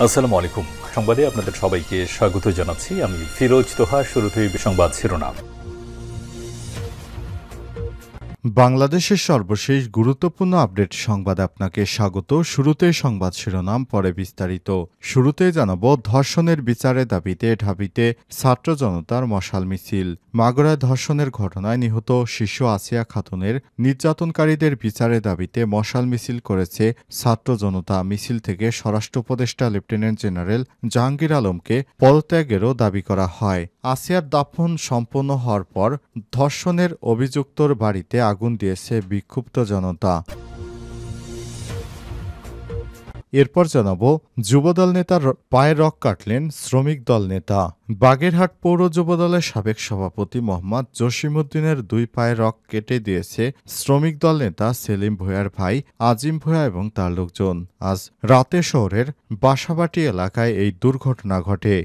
আসসালামু আলাইকুম। সংবাদে আপনাদের সবাইকে স্বাগত জানাচ্ছি। আমি ফিরোজ তোহা। শুরুতেই সংবাদ শিরোনাম। বাংলাদেশের সর্বশেষ গুরুত্বপূর্ণ আপডেট সংবাদে আপনাকে স্বাগত। শুরুতে সংবাদ শিরোনাম, পরে বিস্তারিত। শুরুতে জানাবো, ধর্ষণের বিচারের দাবিতে ঢাবিতে ছাত্র জনতার মশাল মিছিল। মাগুরায় ধর্ষণের ঘটনায় নিহত শিশু আসিয়া খাতুনের নির্যাতনকারীদের বিচারের দাবিতে মশাল মিছিল করেছে ছাত্র জনতা। মিছিল থেকে স্বরাষ্ট্র উপদেষ্টা লেফটেন্যান্ট জেনারেল জাহাঙ্গীর আলমকে পদত্যাগেরও দাবি করা হয়। আসিয়ার দাফন সম্পন্ন হওয়ার পর ধর্ষণের অভিযুক্তর বাড়িতে আগুন দিয়েছে বিক্ষুব্ধ জনতা। এরপর জানাবো, যুবদল নেতার পায়ে রক কাটলেন শ্রমিক দল নেতা। বাগেরহাট পৌর যুবদলের সাবেক সভাপতি মোহাম্মদ জসিমউদ্দিনের দুই পায়ে রক কেটে দিয়েছে শ্রমিক দল নেতা সেলিম ভূঁইয়ার ভাই আজিম ভূঁইয়া এবং তার লোকজন। আজ রাতে শহরের বাসাবাটি এলাকায় এই দুর্ঘটনা ঘটে।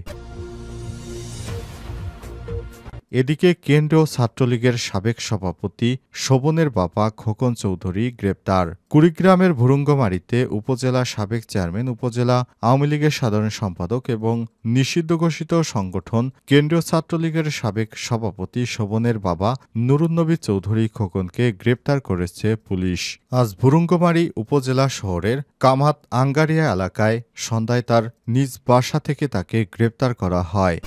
এদিকে কেন্দ্রীয় ছাত্রলীগের সাবেক সভাপতি শোভনের বাবা খোকন চৌধুরী গ্রেপ্তার। কুড়িগ্রামের ভুরুঙ্গমারীতে উপজেলা সাবেক চেয়ারম্যান, উপজেলা আওয়ামী লীগের সাধারণ সম্পাদক এবং নিষিদ্ধ ঘোষিত সংগঠন কেন্দ্রীয় ছাত্রলীগের সাবেক সভাপতি শোভনের বাবা নুরুন্নবী চৌধুরী খোকনকে গ্রেপ্তার করেছে পুলিশ। আজ ভুরুঙ্গমারী উপজেলা শহরের কামাত আঙ্গারিয়া এলাকায় সন্ধ্যায় তার নিজ বাসা থেকে তাকে গ্রেপ্তার করা হয়।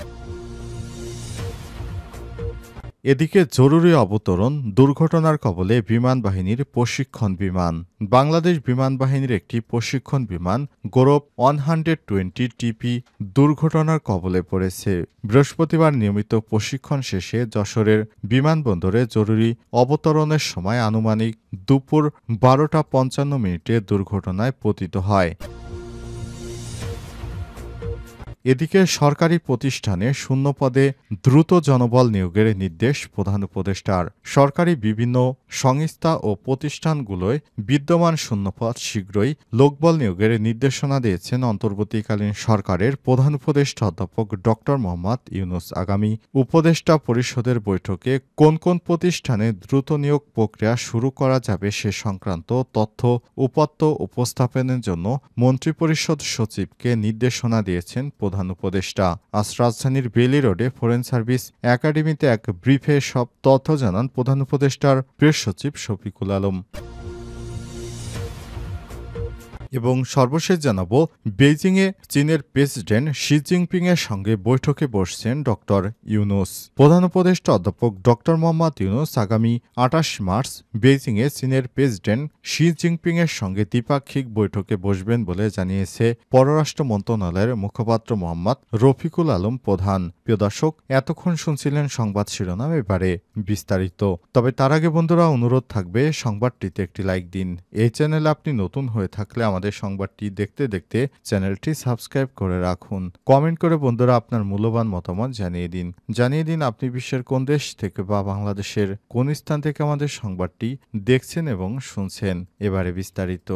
এদিকে জরুরি অবতরণ, দুর্ঘটনার কবলে বিমান বাহিনীর প্রশিক্ষণ বিমান। বাংলাদেশ বিমান বাহিনীর একটি প্রশিক্ষণ বিমান গৌরব 120 টিপি দুর্ঘটনার কবলে পড়েছে। বৃহস্পতিবার নিয়মিত প্রশিক্ষণ শেষে যশোরের বিমানবন্দরে জরুরি অবতরণের সময় আনুমানিক দুপুর 12:55 দুর্ঘটনায় পতিত হয়। এদিকে সরকারি প্রতিষ্ঠানে শূন্য পদে দ্রুত জনবল নিয়োগের নির্দেশ প্রধান উপদেষ্টার। সরকারি বিভিন্ন সংস্থা ও প্রতিষ্ঠানগুলোয় বিদ্যমান শূন্যপদ শীঘ্রই লোকবল নিয়োগের নির্দেশনা দিয়েছেন অন্তর্বর্তীকালীন সরকারের প্রধান উপদেষ্টা অধ্যাপক ড মোহাম্মদ ইউনূস। আগামী উপদেষ্টা পরিষদের বৈঠকে কোন কোন প্রতিষ্ঠানে দ্রুত নিয়োগ প্রক্রিয়া শুরু করা যাবে সে সংক্রান্ত তথ্য উপাত্ত উপস্থাপনের জন্য মন্ত্রিপরিষদ সচিবকে নির্দেশনা দিয়েছেন প্রধান উপদেষ্টা। আজ রাজধানীর বেইলি রোডে ফরেন সার্ভিস একাডেমিতে এক ব্রিফে সব তথ্য জানান প্রধান উপদেষ্টার প্রেস সচিব শফিকুল আলম। এবং সর্বশেষ জানাবো, বেইজিংয়ে চীনের প্রেসিডেন্ট শি জিনপিং এর সঙ্গে বৈঠকে বসছেন ড ইউনূস। প্রধান উপদেষ্টা অধ্যাপক ড মোহাম্মদ ইউনূস আগামী 28 মার্চ বেইজিংয়ে চীনের প্রেসিডেন্ট শি জিনপিং এর সঙ্গে দ্বিপাক্ষিক বৈঠকে বসবেন বলে জানিয়েছে পররাষ্ট্র মন্ত্রণালয়ের মুখপাত্র মোহাম্মদ রফিকুল আলম প্রধান। প্রিয় দর্শক, এতক্ষণ শুনছিলেন সংবাদ শিরোনাম, এবারে বিস্তারিত। তবে তার আগে বন্ধুরা, অনুরোধ থাকবে সংবাদটিতে একটি লাইক দিন। এই চ্যানেলে আপনি নতুন হয়ে থাকলে আমাদের সংবাদটি দেখতে দেখতে চ্যানেলটি সাবস্ক্রাইব করে রাখুন। কমেন্ট করে বন্ধুরা আপনার মূল্যবান মতামত জানিয়ে দিন আপনি বিশ্বের কোন দেশ থেকে বা বাংলাদেশের কোন স্থান থেকে আমাদের সংবাদটি দেখছেন এবং শুনছেন। এবারে বিস্তারিত।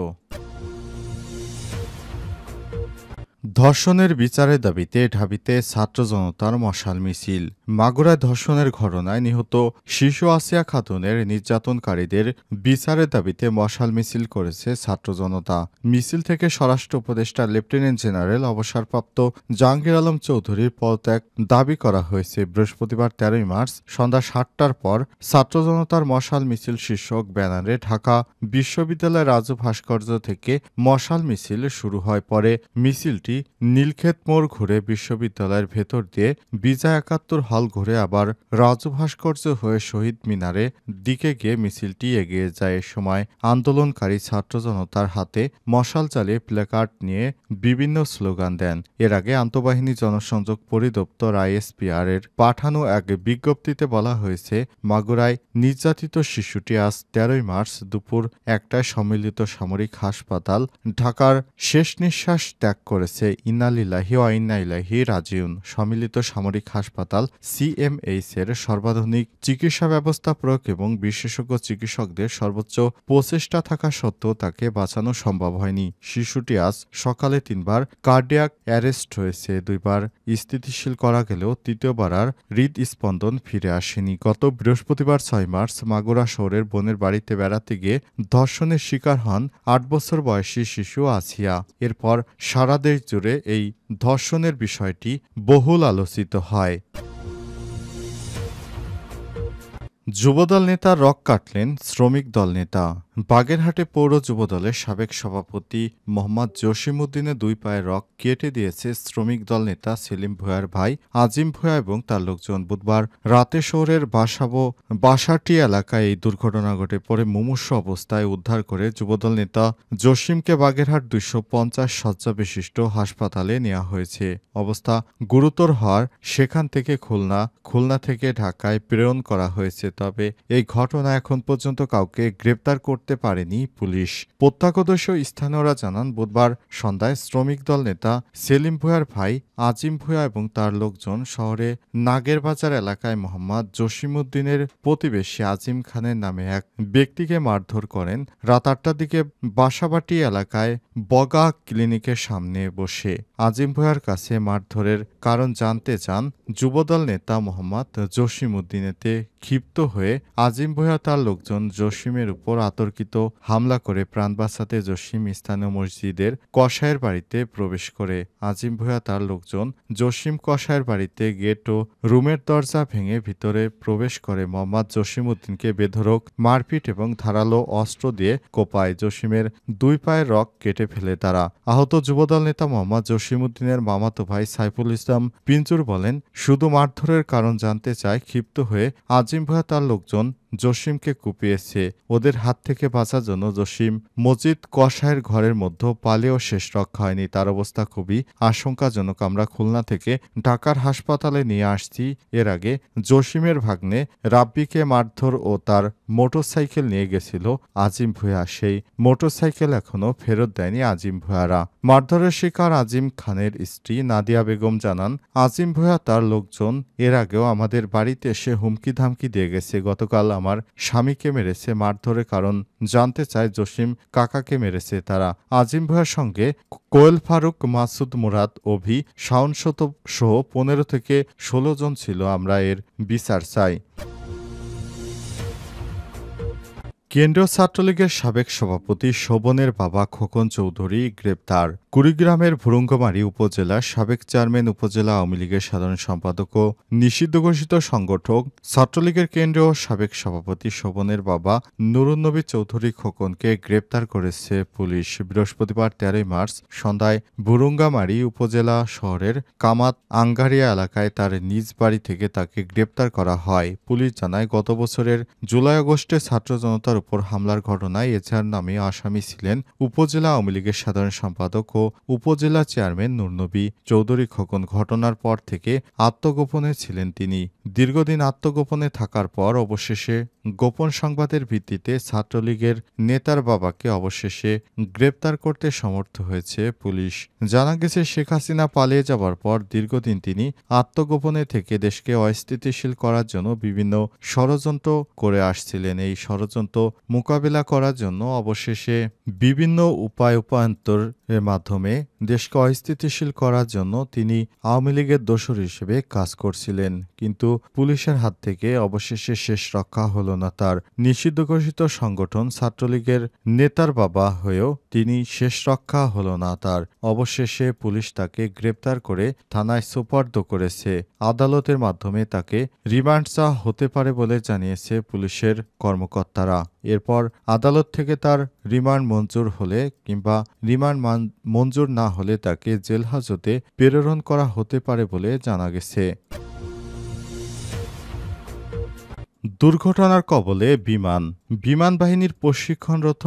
ধর্ষণের বিচারের দাবিতে ঢাবিতে ছাত্র জনতার মশাল মিছিল। মাগুরায় ধর্ষণের ঘটনায় নিহত শিশু আসিয়া খাতুনের নির্যাতনকারীদের বিচারের দাবিতে মশাল মিছিল করেছে ছাত্র জনতা। মিছিল থেকে স্বরাষ্ট্র উপদেষ্টা লেফটেন্যান্ট জেনারেল অবসরপ্রাপ্ত জাহাঙ্গীর আলম চৌধুরীর পদত্যাগ দাবি করা হয়েছে। বৃহস্পতিবার 13 মার্চ সন্ধ্যা 7টার পর ছাত্র জনতার মশাল মিছিল শীর্ষক ব্যানারে ঢাকা বিশ্ববিদ্যালয়ের রাজু ভাস্কর্য থেকে মশাল মিছিল শুরু হয়। পরে মিছিলটি নীলক্ষেত মোড় ঘুরে বিশ্ববিদ্যালয়ের ভেতর দিয়ে বিজয় ৭১ হল ঘুরে আবার রাজু ভাস্কর্য হয়ে শহীদ মিনারের দিকে গিয়ে মিছিলটি এগিয়ে যায়। এ সময় আন্দোলনকারী ছাত্র জনতার হাতে মশাল চালিয়ে প্ল্যাকার্ড নিয়ে বিভিন্ন স্লোগান দেন। এর আগে আন্তঃবাহিনী জনসংযোগ পরিদপ্তর আইএসপিআর এর পাঠানো এক বিজ্ঞপ্তিতে বলা হয়েছে, মাগুরায় নির্যাতিত শিশুটি আজ 13 মার্চ দুপুর 1টায় সম্মিলিত সামরিক হাসপাতাল ঢাকার শেষ নিঃশ্বাস ত্যাগ করেছে। ইন্না লিল্লাহি ওয়া ইন্না ইলাইহি রাজিউন। সম্মিলিত সামরিক হাসপাতাল সিএমএইচ এর সর্বাধুনিক চিকিৎসা ব্যবস্থা প্রয়োগ এবং বিশেষজ্ঞ চিকিৎসকদের সর্বোচ্চ প্রচেষ্টা থাকা সত্ত্বেও তাকে বাঁচানো সম্ভব হয়নি। শিশুটি আজ সকালে 3বার কার্ডিয়াক অ্যারেস্ট হয়েছে। 2বার স্থিতিশীল করা গেলেও তৃতীয়বার আর হৃদস্পন্দন ফিরে আসেনি। গত বৃহস্পতিবার 6 মার্চ মাগুরা শহরের বোনের বাড়িতে বেড়াতে গিয়ে ধর্ষণের শিকার হন 8 বছর বয়সী শিশু আসিয়া। এরপর সারা দেশ জুড়ে এই ধর্ষণের বিষয়টি বহুল আলোচিত হয়। যুবদল নেতা রক কাটলেন শ্রমিক দল নেতা। বাগেরহাটে পৌর যুবদলের সাবেক সভাপতি মোহাম্মদ জসিমউদ্দিনের দুই পায়ে রক কেটে দিয়েছে শ্রমিক দল নেতা সেলিম ভূঁইয়ার ভাই আজিম ভূঁইয়া এবং তার লোকজন। বুধবার রাতে শহরের বাসাটি এলাকায় এই দুর্ঘটনা ঘটে। পরে মুমূর্ষু অবস্থায় উদ্ধার করে যুবদল নেতা জসিমকে বাগেরহাট 250 শয্যা বিশিষ্ট হাসপাতালে নেওয়া হয়েছে। অবস্থা গুরুতর হওয়ার সেখান থেকে খুলনা থেকে ঢাকায় প্রেরণ করা হয়েছে। তবে এই ঘটনা এখন পর্যন্ত কাউকে গ্রেপ্তার করতে পারেনি পুলিশ। প্রত্যক্ষদর্শী স্থানীয়রা জানান, বুধবার সন্ধ্যায় শ্রমিক দল নেতা সেলিম ভূঁইয়ার ভাই আজিম ভূঁইয়া এবং তার লোকজন শহরে নাগেরবাজার এলাকায় মোহাম্মদ জসিমউদ্দিনের প্রতিবেশী আজিম খানের নামে এক ব্যক্তিকে মারধর করেন। রাত 8টার দিকে বাসাবাটি এলাকায় বগা ক্লিনিকের সামনে বসে আজিম ভূঁইয়ার কাছে মারধরের কারণ জানতে চান যুবদল নেতা মোহাম্মদ জসিমউদ্দিনেতে ক্ষিপ্ত হয়ে আজিম ভূঁইয়া তার লোকজন জসিমের উপর অতর্কিত হামলা করে প্রাণ বাঁচাতে জসিম স্থানীয় মসজিদের কসাইয়ের বাড়িতে প্রবেশ করে। আজিম ভূঁইয়া তার লোকজন জসিম কসাইয়ের বাড়িতে গেট ও রুমের দরজা ভেঙে ভিতরে প্রবেশ করে মোহাম্মদ জসিমউদ্দিনকে বেধড়ক মারপিট এবং ধারালো অস্ত্র দিয়ে কোপায়। জসিমের দুই পায়ের রক কেটে ফেলে তারা। আহত যুবদল নেতা মোহাম্মদ জসিমউদ্দিনের মামাতো ভাই সাইফুল ইসলাম পিঞ্চুর বলেন, শুধু মারধরের কারণ জানতে চায়। ক্ষিপ্ত হয়ে আজিম ভূঁইয়া তার লোকজন জসিমকে কুপিয়েছে। ওদের হাত থেকে বাঁচার জন্য জসিম মসজিদ কসাইয়ের ঘরের মধ্যে পালেও শেষ রক্ষা হয়নি। তার অবস্থা খুবই আশঙ্কাজনক। আমরা খুলনা থেকে ঢাকার হাসপাতালে নিয়ে আসছি। এর আগে জসিমের ভাগ্নে রাব্বিকে মারধর ও তার মোটরসাইকেল নিয়ে গেছিল আজিম ভূঁইয়া। সেই মোটরসাইকেল এখনও ফেরত দেয়নি আজিম ভূঁইয়ারা। মারধরের শিকার আজিম খানের স্ত্রী নাদিয়া বেগম জানান, আজিম ভূঁইয়া তার লোকজন এর আগেও আমাদের বাড়িতে এসে হুমকি ধামকি দিয়ে গেছে। গতকাল আমার স্বামীকে মেরেছে। মারধরের কারণ জানতে চায় জসিম কাকাকে মেরেছে তারা। আজিম ভূঁইয়ার সঙ্গে কোয়েল ফারুক, মাসুদ মুরাদ, অভি, শাওন সহ 15 থেকে 16 জন ছিল। আমরা এর বিচার চাই। কেন্দ্রীয় ছাত্রলীগের সাবেক সভাপতি শোভনের বাবা খোকন চৌধুরী গ্রেপ্তার। কুড়িগ্রামের ভুরুঙ্গমারী উপজেলার সাবেক চেয়ারম্যান, উপজেলা আওয়ামী লীগের সাধারণ সম্পাদক ও নিষিদ্ধ ঘোষিত সংগঠক ছাত্রলীগের কেন্দ্রীয় সাবেক সভাপতি শোভনের বাবা নুরুন্নবী চৌধুরী খোকনকে গ্রেপ্তার করেছে পুলিশ। বৃহস্পতিবার 13 মার্চ সন্ধ্যায় ভুরুঙ্গামারী উপজেলা শহরের কামাত আঙ্গারিয়া এলাকায় তার নিজ বাড়ি থেকে তাকে গ্রেপ্তার করা হয়। পুলিশ জানায়, গত বছরের জুলাই-আগস্টে ছাত্র জনতার উপর হামলার ঘটনায় এজাহার নামে আসামি ছিলেন উপজেলা আওয়ামী লীগের সাধারণ সম্পাদক ও উপজেলা চেয়ারম্যান নুরনবী চৌধুরী খোকন। ঘটনার পর থেকে আত্মগোপনে ছিলেন তিনি। দীর্ঘদিন আত্মগোপনে থাকার পর অবশেষে গোপন সংবাদের ভিত্তিতে ছাত্রলীগের নেতার বাবাকে অবশেষে গ্রেপ্তার করতে সমর্থ হয়েছে পুলিশ। জানা গেছে, শেখ হাসিনা পালিয়ে যাবার পর দীর্ঘদিন তিনি আত্মগোপনে থেকে দেশকে অস্থিতিশীল করার জন্য বিভিন্ন ষড়যন্ত্র করে আসছিলেন। এই ষড়যন্ত্র মোকাবিলা করার জন্য অবশেষে বিভিন্ন উপায়ন্তরের মাধ্যমে দেশকে অস্থিতিশীল করার জন্য তিনি আওয়ামী লীগের দোসর হিসেবে কাজ করছিলেন। কিন্তু পুলিশের হাত থেকে অবশেষে শেষ রক্ষা হলো না তার। নিষিদ্ধ ঘোষিত সংগঠন ছাত্রলীগের নেতার বাবা হয়েও তিনি শেষ রক্ষা হলো না তার। অবশেষে পুলিশ তাকে গ্রেপ্তার করে থানায় সোপর্দ করেছে। আদালতের মাধ্যমে তাকে রিমান্ড চাওয়া হতে পারে বলে জানিয়েছে পুলিশের কর্মকর্তারা। এরপর আদালত থেকে তার রিমান্ড মঞ্জুর হলে কিংবা রিমান্ড মঞ্জুর না হলে তাকে জেল হাজতে প্রেরণ করা হতে পারে বলে জানা গেছে। দুর্ঘটনার কবলে বিমান বাহিনীর প্রশিক্ষণরত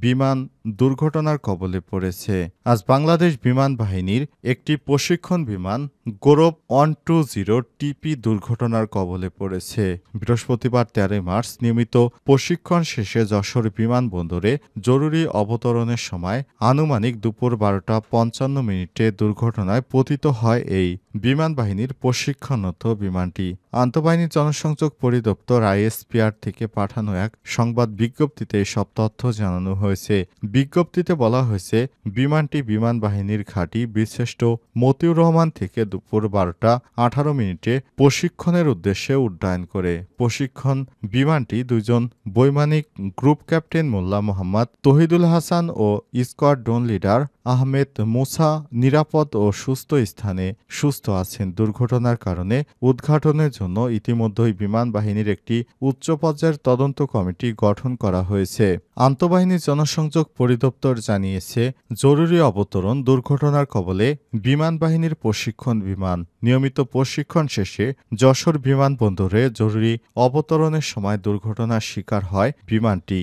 বিমান দুর্ঘটনার কবলে পড়েছে। আজ বাংলাদেশ বিমান বাহিনীর একটি প্রশিক্ষণ বিমান গৌরব 120 টিপি দুর্ঘটনার কবলে পড়েছে। বৃহস্পতিবার 13 মার্চ নিয়মিত প্রশিক্ষণ শেষে যশোর বিমানবন্দরে জরুরি অবতরণের সময় আনুমানিক দুপুর 12:55 দুর্ঘটনায় পতিত হয় এই বিমান বাহিনীর প্রশিক্ষণরত বিমানটি। আন্তঃবাহিনী জনসংযোগ পরিদপ্তর ISPR থেকে পাঠানো এক সংবাদ বিজ্ঞপ্তিতে এসব তথ্য জানানো হয়েছে। বিজ্ঞপ্তিতে বলা হয়েছে, বিমানটি বিমান বাহিনীর ঘাঁটি বীরশ্রেষ্ঠ মতিউর রহমান থেকে দুপুর 12:18 প্রশিক্ষণের উদ্দেশ্যে উড্ডয়ন করে। প্রশিক্ষণ বিমানটি দুজন বৈমানিক গ্রুপ ক্যাপ্টেন মোল্লা মোহাম্মদ তহিদুল হাসান ও স্কোয়াড্রন লিডার আহমেদ মুসা নিরাপদ ও সুস্থ স্থানে সুস্থ আছেন। দুর্ঘটনার কারণে উদ্ঘাটনের জন্য ইতিমধ্যেই বিমান বাহিনীর একটি উচ্চ পর্যায়ের তদন্ত কমিটি গঠন করা হয়েছে। আন্তঃবাহিনী জনসংযোগ পরিদপ্তর জানিয়েছে, জরুরি অবতরণ দুর্ঘটনার কবলে বিমান বাহিনীর প্রশিক্ষণ বিমান। নিয়মিত প্রশিক্ষণ শেষে যশোর বিমানবন্দরে জরুরি অবতরণের সময় দুর্ঘটনার শিকার হয় বিমানটি।